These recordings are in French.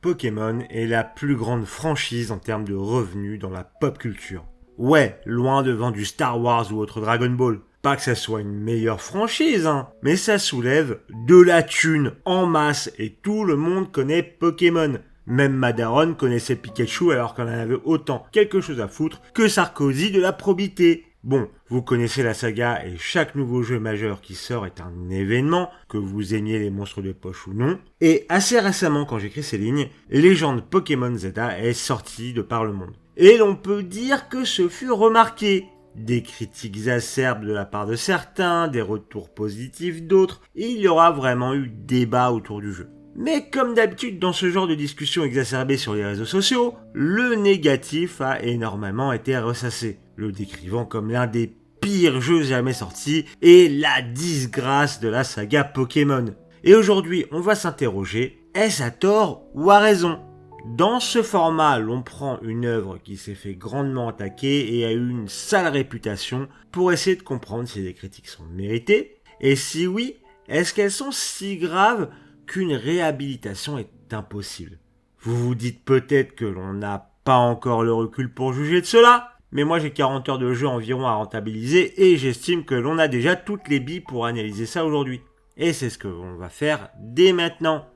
Pokémon est la plus grande franchise en termes de revenus dans la pop culture. Ouais, loin devant du Star Wars ou autre Dragon Ball. Pas que ça soit une meilleure franchise, mais ça soulève de la thune en masse et tout le monde connaît Pokémon. Même Madaron connaissait Pikachu alors qu'on en avait autant quelque chose à foutre que Sarkozy de la probité. Bon, vous connaissez la saga et chaque nouveau jeu majeur qui sort est un événement, que vous aimiez les monstres de poche ou non. Et assez récemment, quand j'écris ces lignes, Légende Pokémon Zeta est sortie de par le monde. Et l'on peut dire que ce fut remarqué. Des critiques acerbes de la part de certains, des retours positifs d'autres, et il y aura vraiment eu débat autour du jeu. Mais comme d'habitude dans ce genre de discussion exacerbée sur les réseaux sociaux, le négatif a énormément été ressassé, le décrivant comme l'un des pires jeux jamais sortis et la disgrâce de la saga Pokémon. Et aujourd'hui, on va s'interroger, est-ce à tort ou à raison ? Dans ce format, l'on prend une œuvre qui s'est fait grandement attaquer et a eu une sale réputation pour essayer de comprendre si les critiques sont méritées, et si oui, est-ce qu'elles sont si graves qu'une réhabilitation est impossible. Vous vous dites peut-être que l'on n'a pas encore le recul pour juger de cela, mais moi j'ai 40 heures de jeu environ à rentabiliser et j'estime que l'on a déjà toutes les billes pour analyser ça aujourd'hui. Et c'est ce que l'on va faire dès maintenant.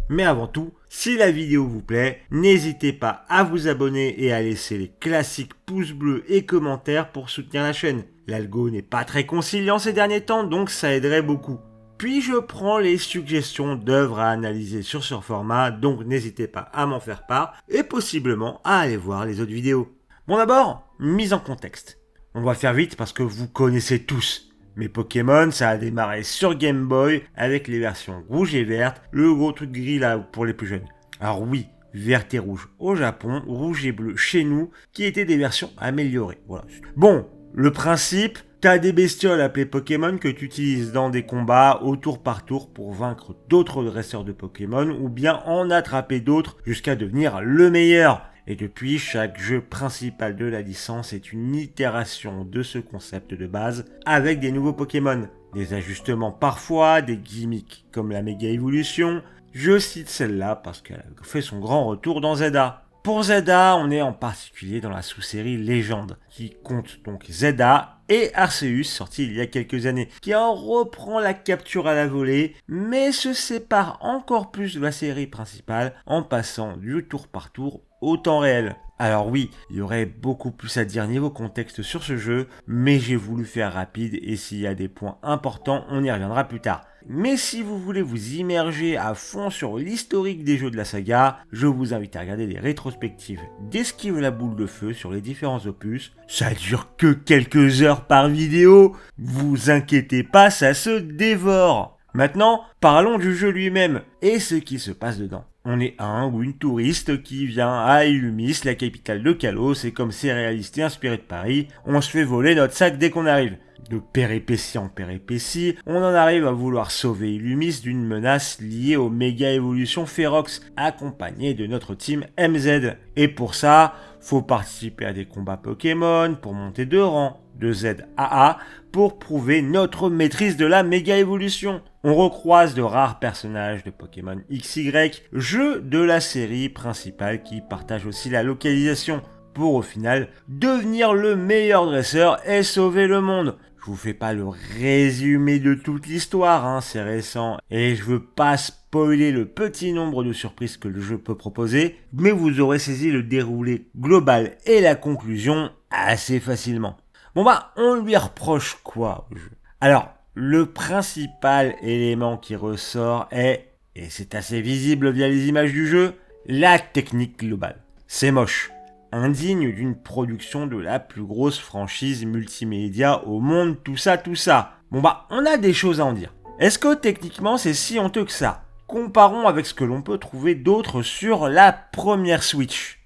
Mais avant tout, si la vidéo vous plaît, n'hésitez pas à vous abonner et à laisser les classiques pouces bleus et commentaires pour soutenir la chaîne. L'algo n'est pas très conciliant ces derniers temps, donc ça aiderait beaucoup. Puis je prends les suggestions d'œuvres à analyser sur ce format, donc n'hésitez pas à m'en faire part et possiblement à aller voir les autres vidéos. Bon d'abord, mise en contexte. On va faire vite parce que vous connaissez tous. Mais Pokémon, ça a démarré sur Game Boy avec les versions rouge et verte, le gros truc gris là pour les plus jeunes. Alors oui, verte et rouge au Japon, rouge et bleu chez nous, qui étaient des versions améliorées. Voilà. Bon, le principe, t'as des bestioles appelées Pokémon que tu utilises dans des combats au tour par tour pour vaincre d'autres dresseurs de Pokémon ou bien en attraper d'autres jusqu'à devenir le meilleur. Et depuis, chaque jeu principal de la licence est une itération de ce concept de base avec des nouveaux Pokémon. Des ajustements parfois, des gimmicks comme la méga évolution. Je cite celle-là parce qu'elle a fait son grand retour dans Zelda. Pour Zelda, on est en particulier dans la sous-série Légende, qui compte donc Zelda et Arceus, sorti il y a quelques années, qui en reprend la capture à la volée, mais se sépare encore plus de la série principale en passant du tour par tour au temps réel. Alors oui, il y aurait beaucoup plus à dire niveau contexte sur ce jeu, mais j'ai voulu faire rapide et s'il y a des points importants, on y reviendra plus tard. Mais si vous voulez vous immerger à fond sur l'historique des jeux de la saga, je vous invite à regarder les rétrospectives d'Esquive la boule de feu sur les différents opus. Ça dure que quelques heures par vidéo, vous inquiétez pas, ça se dévore. Maintenant, parlons du jeu lui-même et ce qui se passe dedans. On est un ou une touriste qui vient à Illumis, la capitale de Kalos, et comme c'est réaliste et inspiré de Paris, on se fait voler notre sac dès qu'on arrive. De péripétie en péripétie, on en arrive à vouloir sauver Illumis d'une menace liée aux méga évolutions Ferox, accompagnée de notre team MZ. Et pour ça, faut participer à des combats Pokémon pour monter de rang, de Z à A, pour prouver notre maîtrise de la méga évolution. On recroise de rares personnages de Pokémon XY, jeu de la série principale qui partage aussi la localisation, pour au final devenir le meilleur dresseur et sauver le monde. Je vous fais pas le résumé de toute l'histoire, c'est récent, et je veux pas spoiler le petit nombre de surprises que le jeu peut proposer, mais vous aurez saisi le déroulé global et la conclusion assez facilement. Bon on lui reproche quoi au jeu ? Alors, le principal élément qui ressort est, et c'est assez visible via les images du jeu, la technique globale. C'est moche. Indigne d'une production de la plus grosse franchise multimédia au monde, tout ça. Bon on a des choses à en dire. Est-ce que techniquement c'est si honteux que ça ? Comparons avec ce que l'on peut trouver d'autre sur la première Switch.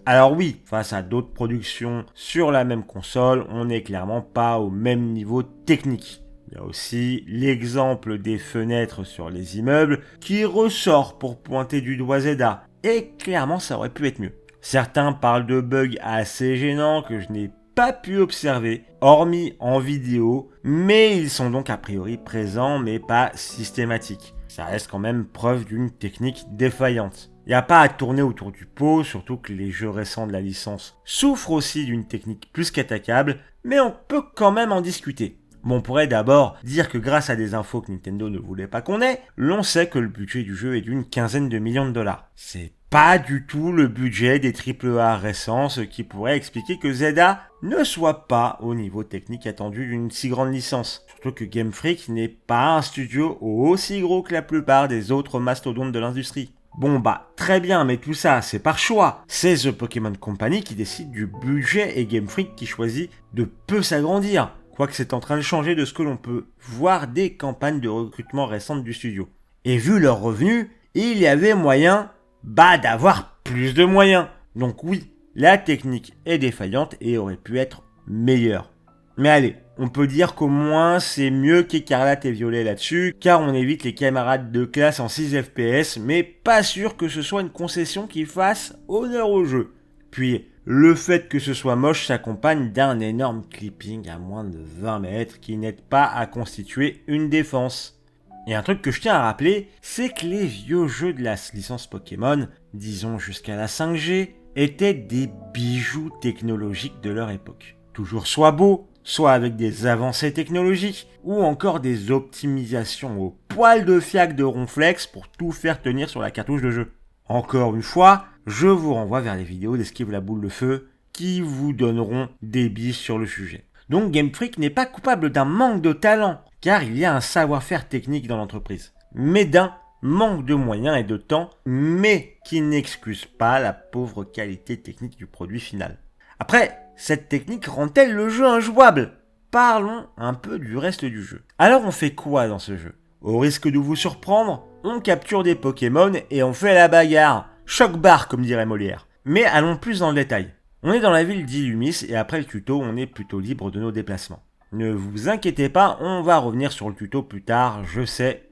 Alors oui, face à d'autres productions sur la même console, on n'est clairement pas au même niveau technique. Il y a aussi l'exemple des fenêtres sur les immeubles qui ressort pour pointer du doigt Zelda. et clairement ça aurait pu être mieux. Certains parlent de bugs assez gênants que je n'ai pas pu observer, hormis en vidéo, mais ils sont donc a priori présents mais pas systématiques. Ça reste quand même preuve d'une technique défaillante. Il n'y a pas à tourner autour du pot, surtout que les jeux récents de la licence souffrent aussi d'une technique plus qu'attaquable, mais on peut quand même en discuter. Bon, on pourrait d'abord dire que grâce à des infos que Nintendo ne voulait pas qu'on ait, l'on sait que le budget du jeu est d'une quinzaine de millions de dollars. C'est pas du tout le budget des AAA récents, ce qui pourrait expliquer que Zelda ne soit pas au niveau technique attendu d'une si grande licence. Surtout que Game Freak n'est pas un studio aussi gros que la plupart des autres mastodontes de l'industrie. Bon bah, très bien, mais tout ça, c'est par choix. C'est The Pokémon Company qui décide du budget et Game Freak qui choisit de peu s'agrandir. Quoique c'est en train de changer de ce que l'on peut voir des campagnes de recrutement récentes du studio. Et vu leurs revenus, il y avait moyen, d'avoir plus de moyens. Donc oui, la technique est défaillante et aurait pu être meilleure. Mais allez, on peut dire qu'au moins c'est mieux qu'Écarlate et Violet là-dessus, car on évite les camarades de classe en 6 FPS, mais pas sûr que ce soit une concession qui fasse honneur au jeu. Puis, le fait que ce soit moche s'accompagne d'un énorme clipping à moins de 20 mètres qui n'aide pas à constituer une défense. Et un truc que je tiens à rappeler, c'est que les vieux jeux de la licence Pokémon, disons jusqu'à la 5G, étaient des bijoux technologiques de leur époque. Toujours soit beaux, soit avec des avancées technologiques, ou encore des optimisations au poil de fiac de Ronflex pour tout faire tenir sur la cartouche de jeu. Encore une fois, je vous renvoie vers les vidéos d'Esquive la boule de feu qui vous donneront des billes sur le sujet. Donc Game Freak n'est pas coupable d'un manque de talent, car il y a un savoir-faire technique dans l'entreprise, mais d'un manque de moyens et de temps, mais qui n'excuse pas la pauvre qualité technique du produit final. Après, cette technique rend-elle le jeu injouable ? Parlons un peu du reste du jeu. Alors on fait quoi dans ce jeu ? Au risque de vous surprendre, on capture des Pokémon et on fait la bagarre. Choc-barre comme dirait Molière. Mais allons plus dans le détail. On est dans la ville d'Illumis et après le tuto, on est plutôt libre de nos déplacements. Ne vous inquiétez pas, on va revenir sur le tuto plus tard, je sais.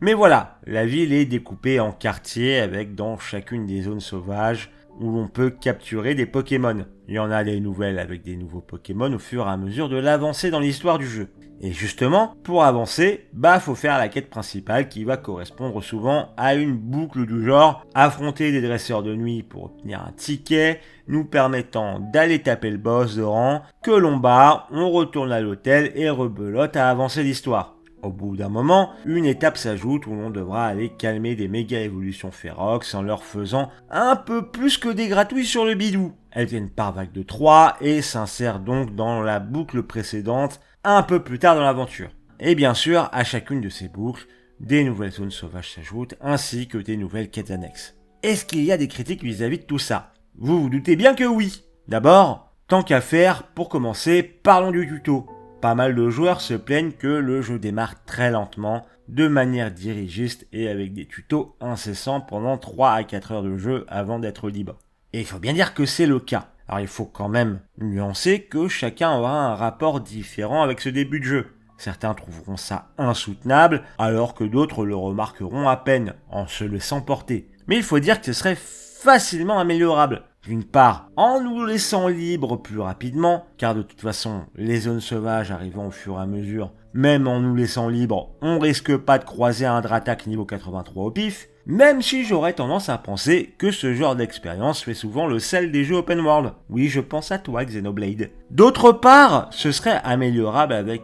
Mais voilà, la ville est découpée en quartiers avec dans chacune des zones sauvages où l'on peut capturer des Pokémon. Il y en a des nouvelles avec des nouveaux Pokémon au fur et à mesure de l'avancée dans l'histoire du jeu. Et justement, pour avancer, faut faire la quête principale qui va correspondre souvent à une boucle du genre affronter des dresseurs de nuit pour obtenir un ticket nous permettant d'aller taper le boss de rang que l'on bat, on retourne à l'hôtel et rebelote à avancer l'histoire. Au bout d'un moment, une étape s'ajoute où l'on devra aller calmer des méga évolutions férox en leur faisant un peu plus que des gratouilles sur le bidou. Elles viennent par vague de 3 et s'insèrent donc dans la boucle précédente un peu plus tard dans l'aventure. Et bien sûr, à chacune de ces boucles, des nouvelles zones sauvages s'ajoutent ainsi que des nouvelles quêtes annexes. Est-ce qu'il y a des critiques vis-à-vis de tout ça ? Vous vous doutez bien que oui. D'abord, tant qu'à faire, pour commencer, parlons du tuto. Pas mal de joueurs se plaignent que le jeu démarre très lentement, de manière dirigiste et avec des tutos incessants pendant 3 à 4 heures de jeu avant d'être libre. Et il faut bien dire que c'est le cas. Alors il faut quand même nuancer que chacun aura un rapport différent avec ce début de jeu. Certains trouveront ça insoutenable, alors que d'autres le remarqueront à peine, en se laissant porter. Mais il faut dire que ce serait facilement améliorable. D'une part, en nous laissant libres plus rapidement, car de toute façon, les zones sauvages arrivant au fur et à mesure, même en nous laissant libres, on risque pas de croiser un Dratak niveau 83 au pif, même si j'aurais tendance à penser que ce genre d'expérience fait souvent le sel des jeux open world. Oui, je pense à toi, Xenoblade. D'autre part, ce serait améliorable avec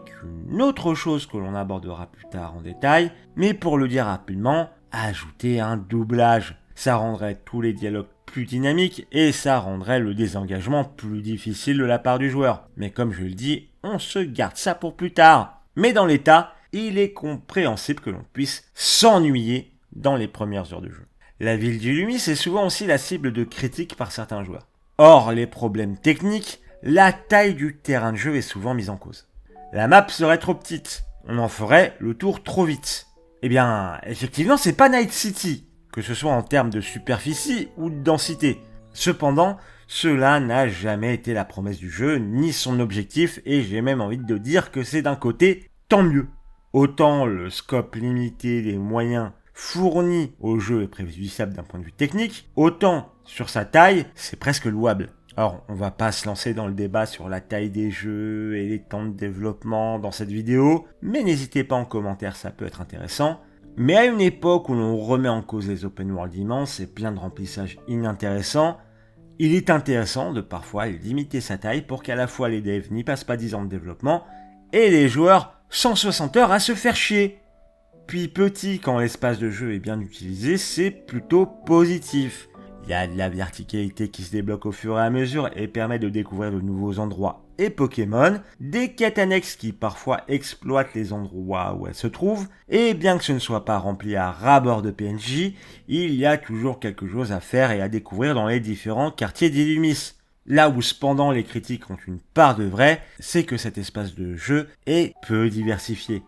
une autre chose que l'on abordera plus tard en détail, mais pour le dire rapidement, ajouter un doublage. Ça rendrait tous les dialogues plus dynamiques et ça rendrait le désengagement plus difficile de la part du joueur. Mais comme je le dis, on se garde ça pour plus tard. Mais dans l'état, il est compréhensible que l'on puisse s'ennuyer dans les premières heures de jeu. La ville d'Illumis est souvent aussi la cible de critiques par certains joueurs. Or, les problèmes techniques, la taille du terrain de jeu est souvent mise en cause. La map serait trop petite, on en ferait le tour trop vite. Eh bien, effectivement, c'est pas Night City, que ce soit en termes de superficie ou de densité. Cependant, cela n'a jamais été la promesse du jeu, ni son objectif, et j'ai même envie de dire que c'est d'un côté, tant mieux. Autant le scope limité des moyens fourni au jeu est préjudiciable d'un point de vue technique, autant sur sa taille, c'est presque louable. Alors, on va pas se lancer dans le débat sur la taille des jeux et les temps de développement dans cette vidéo, mais n'hésitez pas en commentaire, ça peut être intéressant. Mais à une époque où l'on remet en cause les open world immenses et plein de remplissage inintéressants, il est intéressant de parfois limiter sa taille pour qu'à la fois les devs n'y passent pas 10 ans de développement et les joueurs 160 heures à se faire chier. Puis petit, quand l'espace de jeu est bien utilisé, c'est plutôt positif. Il y a de la verticalité qui se débloque au fur et à mesure et permet de découvrir de nouveaux endroits et Pokémon, des quêtes annexes qui parfois exploitent les endroits où elles se trouvent, et bien que ce ne soit pas rempli à ras-bord de PNJ, il y a toujours quelque chose à faire et à découvrir dans les différents quartiers d'Illumis. Là où cependant les critiques ont une part de vrai, c'est que cet espace de jeu est peu diversifié.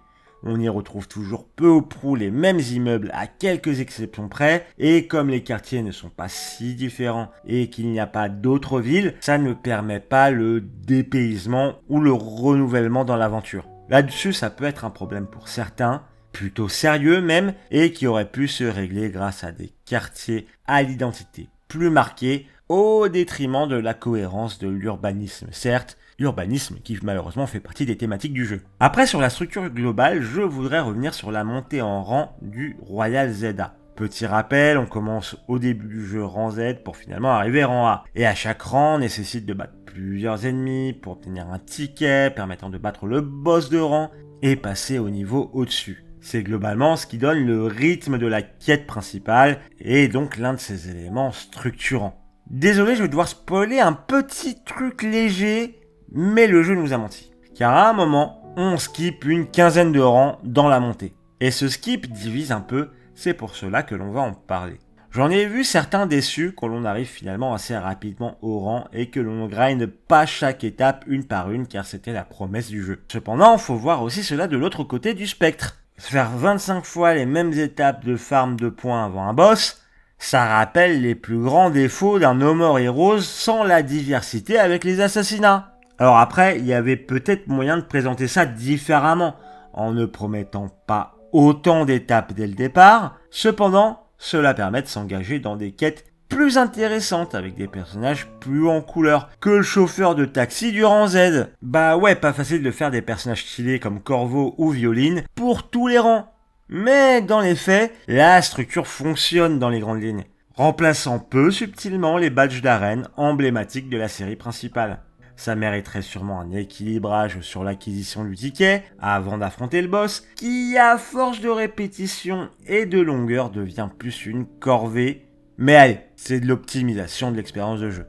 On y retrouve toujours peu ou prou les mêmes immeubles à quelques exceptions près, et comme les quartiers ne sont pas si différents et qu'il n'y a pas d'autres villes, ça ne permet pas le dépaysement ou le renouvellement dans l'aventure. Là-dessus, ça peut être un problème pour certains, plutôt sérieux même, et qui aurait pu se régler grâce à des quartiers à l'identité plus marquée, au détriment de la cohérence de l'urbanisme, certes, l'urbanisme qui malheureusement fait partie des thématiques du jeu. Après, sur la structure globale, je voudrais revenir sur la montée en rang du Royal ZA. Petit rappel, on commence au début du jeu rang Z pour finalement arriver rang A. Et à chaque rang, on nécessite de battre plusieurs ennemis pour obtenir un ticket permettant de battre le boss de rang et passer au niveau au-dessus. C'est globalement ce qui donne le rythme de la quête principale et donc l'un de ses éléments structurants. Désolé, je vais devoir spoiler un petit truc léger, mais le jeu nous a menti. Car à un moment, on skip une quinzaine de rangs dans la montée. Et ce skip divise un peu, c'est pour cela que l'on va en parler. J'en ai vu certains déçus quand l'on arrive finalement assez rapidement au rang et que l'on ne grind pas chaque étape une par une car c'était la promesse du jeu. Cependant, faut voir aussi cela de l'autre côté du spectre. Faire 25 fois les mêmes étapes de farm de points avant un boss, ça rappelle les plus grands défauts d'un No More Heroes sans la diversité avec les assassinats. Alors après, il y avait peut-être moyen de présenter ça différemment, en ne promettant pas autant d'étapes dès le départ. Cependant, cela permet de s'engager dans des quêtes plus intéressantes avec des personnages plus en couleur que le chauffeur de taxi du rang Z. Bah ouais, pas facile de faire des personnages stylés comme Corvo ou Violine pour tous les rangs. Mais dans les faits, la structure fonctionne dans les grandes lignes, remplaçant peu subtilement les badges d'arène emblématiques de la série principale. Ça mériterait sûrement un équilibrage sur l'acquisition du ticket avant d'affronter le boss, qui à force de répétition et de longueur devient plus une corvée. Mais allez, c'est de l'optimisation de l'expérience de jeu.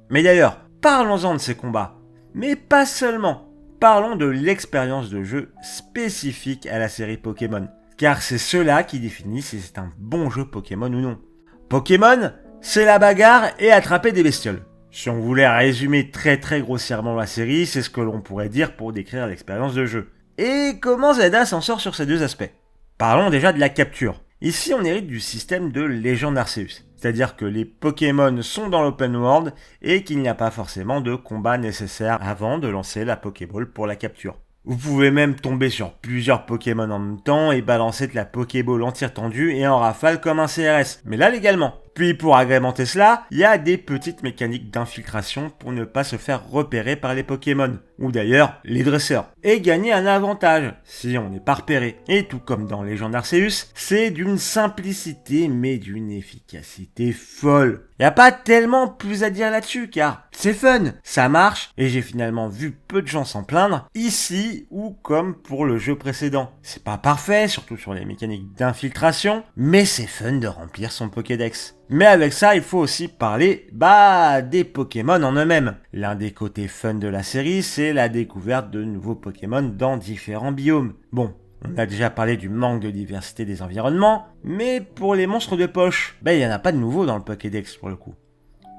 Mais d'ailleurs, parlons-en de ces combats. Mais pas seulement. Parlons de l'expérience de jeu spécifique à la série Pokémon. Car c'est cela qui définit si c'est un bon jeu Pokémon ou non. Pokémon, c'est la bagarre et attraper des bestioles. Si on voulait résumer très grossièrement la série, c'est ce que l'on pourrait dire pour décrire l'expérience de jeu. Et comment Zelda s'en sort sur ces deux aspects ? Parlons déjà de la capture. Ici, on hérite du système de Légende Arceus. C'est-à-dire que les Pokémon sont dans l'open world et qu'il n'y a pas forcément de combat nécessaire avant de lancer la Pokéball pour la capture. Vous pouvez même tomber sur plusieurs Pokémon en même temps et balancer de la Pokéball en tir tendu et en rafale comme un CRS. Mais là légalement. Puis pour agrémenter cela, il y a des petites mécaniques d'infiltration pour ne pas se faire repérer par les Pokémon. Ou d'ailleurs, les dresseurs. Et gagner un avantage si on n'est pas repéré. Et tout comme dans Légende Arceus, c'est d'une simplicité mais d'une efficacité folle. Y a pas tellement plus à dire là-dessus car c'est fun, ça marche et j'ai finalement vu peu de gens s'en plaindre ici ou comme pour le jeu précédent. C'est pas parfait, surtout sur les mécaniques d'infiltration, mais c'est fun de remplir son Pokédex. Mais avec ça, il faut aussi parler, des Pokémon en eux-mêmes. L'un des côtés fun de la série, c'est la découverte de nouveaux Pokémon dans différents biomes. Bon, on a déjà parlé du manque de diversité des environnements, mais pour les monstres de poche, il n'y en a pas de nouveau dans le Pokédex pour le coup.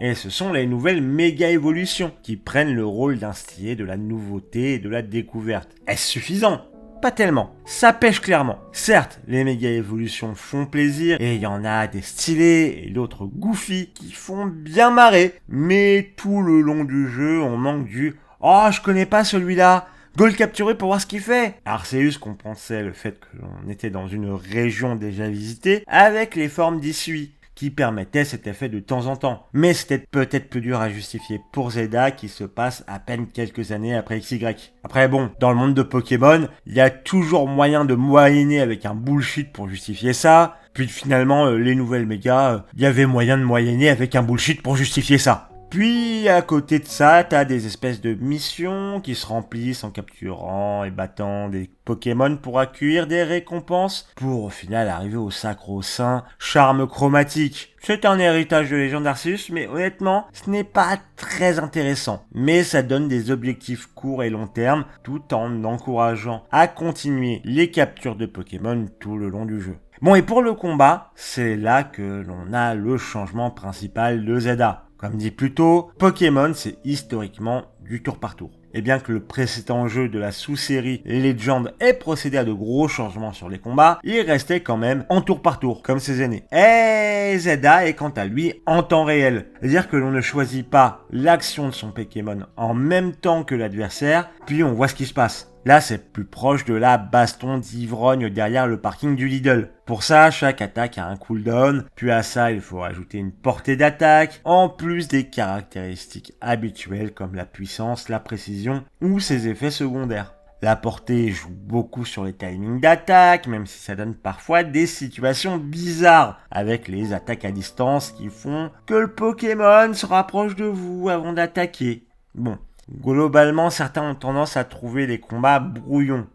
Et ce sont les nouvelles méga évolutions qui prennent le rôle d'instiller de la nouveauté et de la découverte. Est-ce suffisant ? Pas tellement. Ça pêche clairement. Certes, les méga évolutions font plaisir et il y en a des stylés et d'autres goofy qui font bien marrer. Mais tout le long du jeu, on manque du « Oh, je connais pas celui-là ». Go le capturer pour voir ce qu'il fait. Arceus compensait le fait que l'on était dans une région déjà visitée avec les formes d'issue qui permettaient cet effet de temps en temps. Mais c'était peut-être plus dur à justifier pour Zelda qui se passe à peine quelques années après XY. Après bon, dans le monde de Pokémon, il y a toujours moyen de moyenner avec un bullshit pour justifier ça. Puis finalement, les nouvelles mégas, il y avait moyen de moyenner avec un bullshit pour justifier ça. Puis à côté de ça, t'as des espèces de missions qui se remplissent en capturant et battant des Pokémon pour accueillir des récompenses, pour au final arriver au sacro-saint charme chromatique. C'est un héritage de Légende d'Arceus, mais honnêtement, ce n'est pas très intéressant. Mais ça donne des objectifs courts et long terme, tout en encourageant à continuer les captures de Pokémon tout le long du jeu. Bon, et pour le combat, c'est là que l'on a le changement principal de Zelda. Comme dit plus tôt, Pokémon c'est historiquement du tour par tour. Et bien que le précédent jeu de la sous-série Legend ait procédé à de gros changements sur les combats, il restait quand même en tour par tour, comme ses aînés. Et Zelda est quant à lui en temps réel. C'est-à-dire que l'on ne choisit pas l'action de son Pokémon en même temps que l'adversaire, puis on voit ce qui se passe. Là, c'est plus proche de la baston d'ivrogne derrière le parking du Lidl. Pour ça, chaque attaque a un cooldown, puis à ça, il faut ajouter une portée d'attaque, en plus des caractéristiques habituelles comme la puissance, la précision ou ses effets secondaires. La portée joue beaucoup sur les timings d'attaque, même si ça donne parfois des situations bizarres, avec les attaques à distance qui font que le Pokémon se rapproche de vous avant d'attaquer. Bon. Globalement, certains ont tendance à trouver les combats brouillons.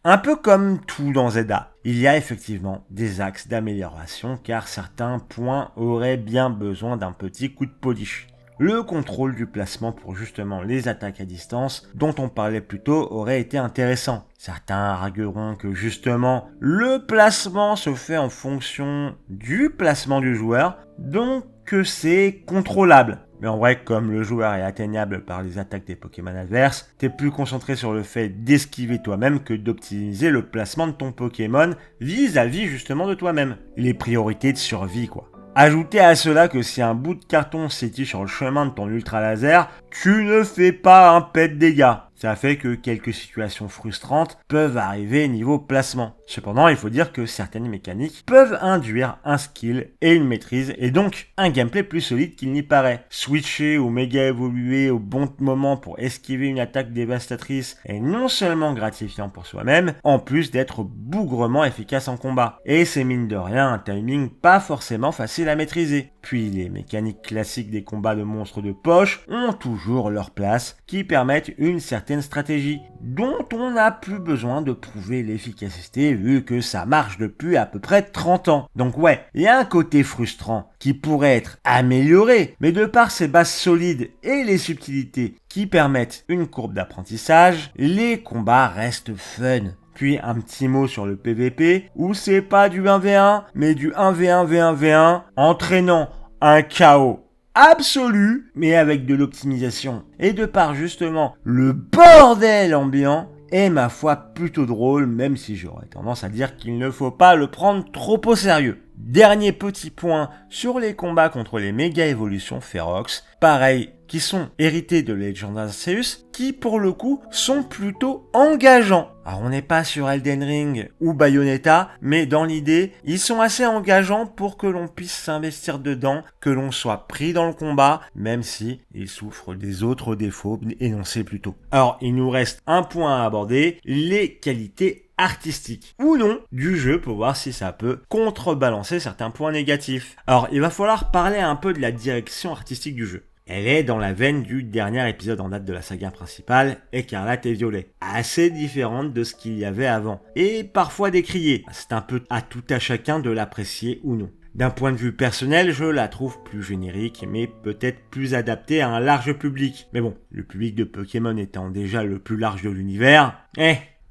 Un peu comme tout dans Zelda, il y a effectivement des axes d'amélioration car certains points auraient bien besoin d'un petit coup de polish. Le contrôle du placement pour justement les attaques à distance dont on parlait plus tôt aurait été intéressant. Certains argueront que justement le placement se fait en fonction du placement du joueur, donc que c'est contrôlable. Mais en vrai, comme le joueur est atteignable par les attaques des Pokémon adverses, t'es plus concentré sur le fait d'esquiver toi-même que d'optimiser le placement de ton Pokémon vis-à-vis justement de toi-même. Les priorités de survie quoi. Ajoutez à cela que si un bout de carton s'étire sur le chemin de ton ultra laser, tu ne fais pas un pet de dégâts. Ça fait que quelques situations frustrantes peuvent arriver niveau placement. Cependant, il faut dire que certaines mécaniques peuvent induire un skill et une maîtrise et donc un gameplay plus solide qu'il n'y paraît. Switcher ou méga évoluer au bon moment pour esquiver une attaque dévastatrice est non seulement gratifiant pour soi-même, en plus d'être bougrement efficace en combat. Et c'est mine de rien un timing pas forcément facile à maîtriser. Puis les mécaniques classiques des combats de monstres de poche ont toujours leur place qui permettent une certaine stratégie dont on n'a plus besoin de prouver l'efficacité vu que ça marche depuis à peu près 30 ans. Donc ouais, il y a un côté frustrant qui pourrait être amélioré, mais de par ses bases solides et les subtilités qui permettent une courbe d'apprentissage, les combats restent fun. Puis un petit mot sur le PVP, où c'est pas du 1v1, mais du 1v1 v1 v1, entraînant un chaos absolu, mais avec de l'optimisation. Et de par justement le bordel ambiant, est ma foi plutôt drôle, même si j'aurais tendance à dire qu'il ne faut pas le prendre trop au sérieux. Dernier petit point sur les combats contre les méga évolutions Ferox, pareil, qui sont hérités de Legend Arceus, qui pour le coup sont plutôt engageants. Alors on n'est pas sur Elden Ring ou Bayonetta, mais dans l'idée, ils sont assez engageants pour que l'on puisse s'investir dedans, que l'on soit pris dans le combat, même si ils souffrent des autres défauts énoncés plus tôt. Alors il nous reste un point à aborder, les qualités artistique ou non du jeu pour voir si ça peut contrebalancer certains points négatifs. Alors il va falloir parler un peu de la direction artistique du jeu. Elle est dans la veine du dernier épisode en date de la saga principale, Écarlate et Violet. Assez différente de ce qu'il y avait avant. Et parfois décriée. C'est un peu à tout à chacun de l'apprécier ou non. D'un point de vue personnel, je la trouve plus générique, mais peut-être plus adaptée à un large public. Mais bon, le public de Pokémon étant déjà le plus large de l'univers,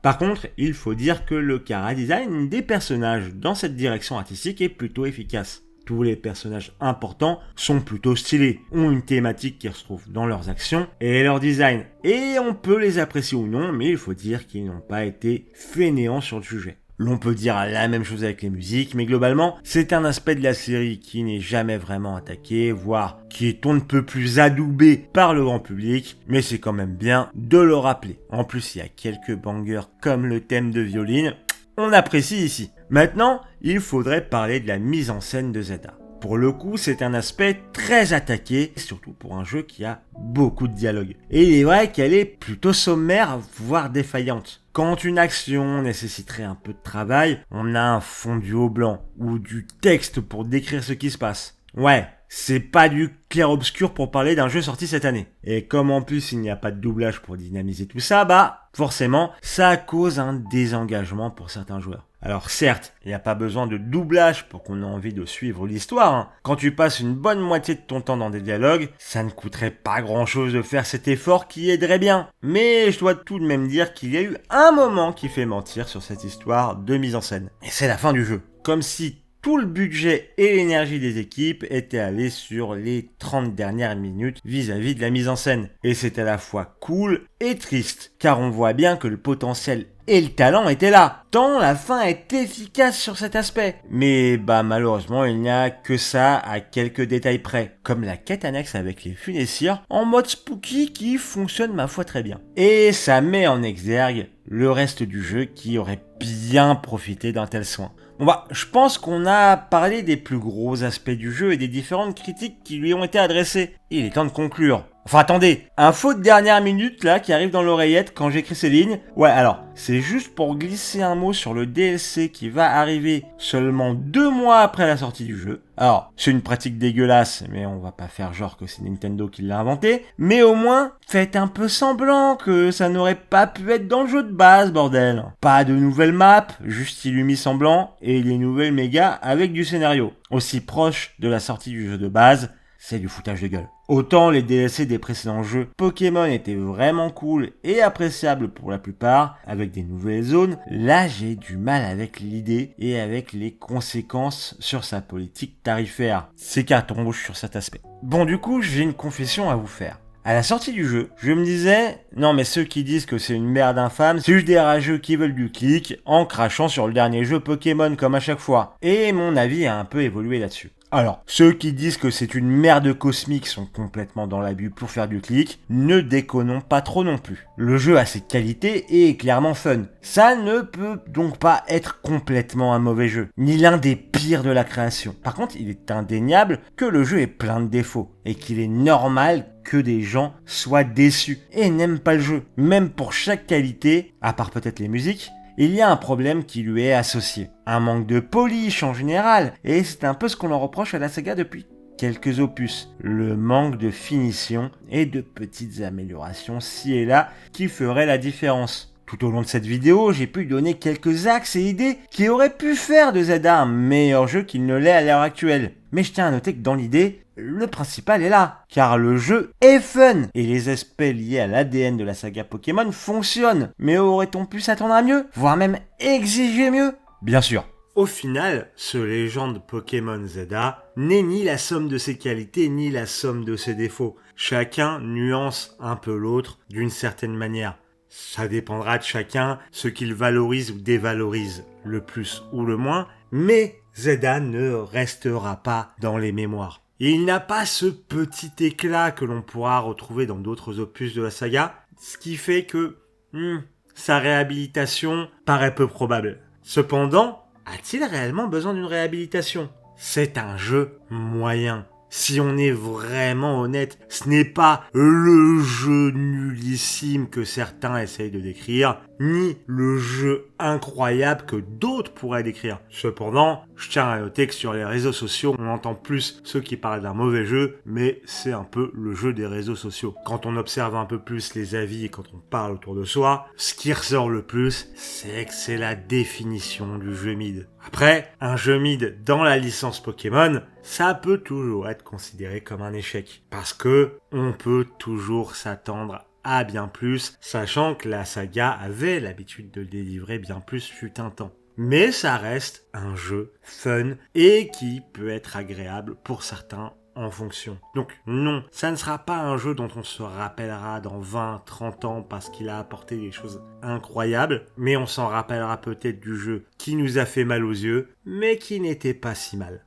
Par contre, il faut dire que le chara-design des personnages dans cette direction artistique est plutôt efficace. Tous les personnages importants sont plutôt stylés, ont une thématique qui se retrouve dans leurs actions et leur design. Et on peut les apprécier ou non, mais il faut dire qu'ils n'ont pas été fainéants sur le sujet. L'on peut dire la même chose avec les musiques, mais globalement, c'est un aspect de la série qui n'est jamais vraiment attaqué, voire qui est on ne peut plus adoubé par le grand public, mais c'est quand même bien de le rappeler. En plus, il y a quelques bangers comme le thème de Violine, on apprécie ici. Maintenant, il faudrait parler de la mise en scène de Zelda. Pour le coup, c'est un aspect très attaqué, surtout pour un jeu qui a beaucoup de dialogue. Et il est vrai qu'elle est plutôt sommaire, voire défaillante. Quand une action nécessiterait un peu de travail, on a un fondu au blanc, ou du texte pour décrire ce qui se passe. Ouais, c'est pas du clair-obscur pour parler d'un jeu sorti cette année. Et comme en plus il n'y a pas de doublage pour dynamiser tout ça, bah forcément, ça cause un désengagement pour certains joueurs. Alors certes, il n'y a pas besoin de doublage pour qu'on ait envie de suivre l'histoire. Hein. Quand tu passes une bonne moitié de ton temps dans des dialogues, ça ne coûterait pas grand chose de faire cet effort qui aiderait bien. Mais je dois tout de même dire qu'il y a eu un moment qui fait mentir sur cette histoire de mise en scène. Et c'est la fin du jeu. Comme si tout le budget et l'énergie des équipes étaient allés sur les 30 dernières minutes vis-à-vis de la mise en scène. Et c'est à la fois cool et triste, car on voit bien que le potentiel et le talent étaient là, tant la fin est efficace sur cet aspect. Mais malheureusement, il n'y a que ça à quelques détails près, comme la quête annexe avec les funessirs en mode spooky qui fonctionne ma foi très bien. Et ça met en exergue le reste du jeu qui aurait bien profité d'un tel soin. Je pense qu'on a parlé des plus gros aspects du jeu et des différentes critiques qui lui ont été adressées. Il est temps de conclure. Enfin attendez, info de dernière minute là qui arrive dans l'oreillette quand j'écris ces lignes. Ouais alors, c'est juste pour glisser un mot sur le DLC qui va arriver seulement 2 mois après la sortie du jeu. Alors, c'est une pratique dégueulasse, mais on va pas faire genre que c'est Nintendo qui l'a inventé. Mais au moins, faites un peu semblant que ça n'aurait pas pu être dans le jeu de base, bordel. Pas de nouvelles maps, juste Illumi semblant, et les nouvelles mégas avec du scénario. Aussi proche de la sortie du jeu de base, c'est du foutage de gueule. Autant les DLC des précédents jeux Pokémon étaient vraiment cool et appréciables pour la plupart, avec des nouvelles zones, là j'ai du mal avec l'idée et avec les conséquences sur sa politique tarifaire. C'est carton rouge sur cet aspect. Bon du coup, j'ai une confession à vous faire. À la sortie du jeu, je me disais, non mais ceux qui disent que c'est une merde infâme, c'est juste des rageux qui veulent du clic en crachant sur le dernier jeu Pokémon comme à chaque fois. Et mon avis a un peu évolué là-dessus. Alors, ceux qui disent que c'est une merde cosmique sont complètement dans l'abus pour faire du clic, ne déconnons pas trop non plus. Le jeu a ses qualités et est clairement fun. Ça ne peut donc pas être complètement un mauvais jeu, ni l'un des pires de la création. Par contre, il est indéniable que le jeu est plein de défauts, et qu'il est normal que des gens soient déçus et n'aiment pas le jeu. Même pour chaque qualité, à part peut-être les musiques, il y a un problème qui lui est associé. Un manque de polish en général, et c'est un peu ce qu'on en reproche à la saga depuis quelques opus. Le manque de finition et de petites améliorations ci et là qui feraient la différence. Tout au long de cette vidéo, j'ai pu donner quelques axes et idées qui auraient pu faire de Zelda un meilleur jeu qu'il ne l'est à l'heure actuelle. Mais je tiens à noter que dans l'idée, le principal est là, car le jeu est fun, et les aspects liés à l'ADN de la saga Pokémon fonctionnent. Mais aurait-on pu s'attendre à mieux, voire même exiger mieux ? Bien sûr. Au final, ce légende Pokémon Zelda n'est ni la somme de ses qualités, ni la somme de ses défauts. Chacun nuance un peu l'autre d'une certaine manière. Ça dépendra de chacun ce qu'il valorise ou dévalorise, le plus ou le moins, mais Zelda ne restera pas dans les mémoires. Et il n'a pas ce petit éclat que l'on pourra retrouver dans d'autres opus de la saga, ce qui fait que sa réhabilitation paraît peu probable. Cependant, a-t-il réellement besoin d'une réhabilitation ? C'est un jeu moyen. Si on est vraiment honnête, ce n'est pas le jeu nullissime que certains essayent de décrire, ni le jeu incroyable que d'autres pourraient décrire. Cependant, je tiens à noter que sur les réseaux sociaux, on entend plus ceux qui parlent d'un mauvais jeu, mais c'est un peu le jeu des réseaux sociaux. Quand on observe un peu plus les avis et quand on parle autour de soi, ce qui ressort le plus, c'est que c'est la définition du jeu mid. Après, un jeu mid dans la licence Pokémon, ça peut toujours être considéré comme un échec. Parce que on peut toujours s'attendre à bien plus, sachant que la saga avait l'habitude de le délivrer bien plus fut un temps. Mais ça reste un jeu fun et qui peut être agréable pour certains en fonction. Donc non, ça ne sera pas un jeu dont on se rappellera dans 20, 30 ans parce qu'il a apporté des choses incroyables, mais on s'en rappellera peut-être du jeu qui nous a fait mal aux yeux, mais qui n'était pas si mal.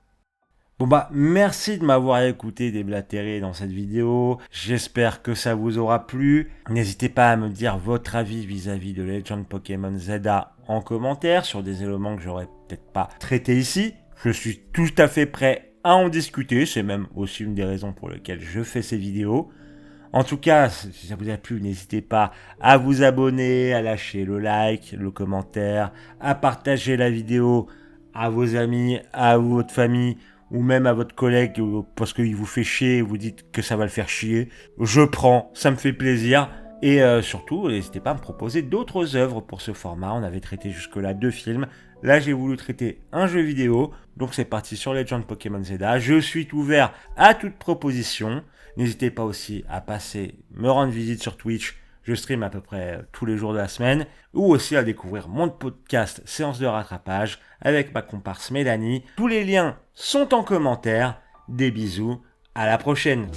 Bon bah, merci de m'avoir écouté déblatérer dans cette vidéo. J'espère que ça vous aura plu. N'hésitez pas à me dire votre avis vis-à-vis de Legend Pokémon Zelda en commentaire sur des éléments que j'aurais peut-être pas traités ici. Je suis tout à fait prêt à en discuter. C'est même aussi une des raisons pour lesquelles je fais ces vidéos. En tout cas, si ça vous a plu, n'hésitez pas à vous abonner, à lâcher le like, le commentaire, à partager la vidéo à vos amis, à votre famille, ou même à votre collègue parce qu'il vous fait chier et vous dites que ça va le faire chier. Je prends, ça me fait plaisir. Et surtout, n'hésitez pas à me proposer d'autres œuvres pour ce format. On avait traité jusque-là 2 films. Là, j'ai voulu traiter un jeu vidéo. Donc c'est parti sur Legend Pokémon Zelda. Je suis ouvert à toute proposition. N'hésitez pas aussi à passer me rendre visite sur Twitch. Je stream à peu près tous les jours de la semaine. Ou aussi à découvrir mon podcast Séance de rattrapage avec ma comparse Mélanie. Tous les liens sont en commentaire. Des bisous, à la prochaine.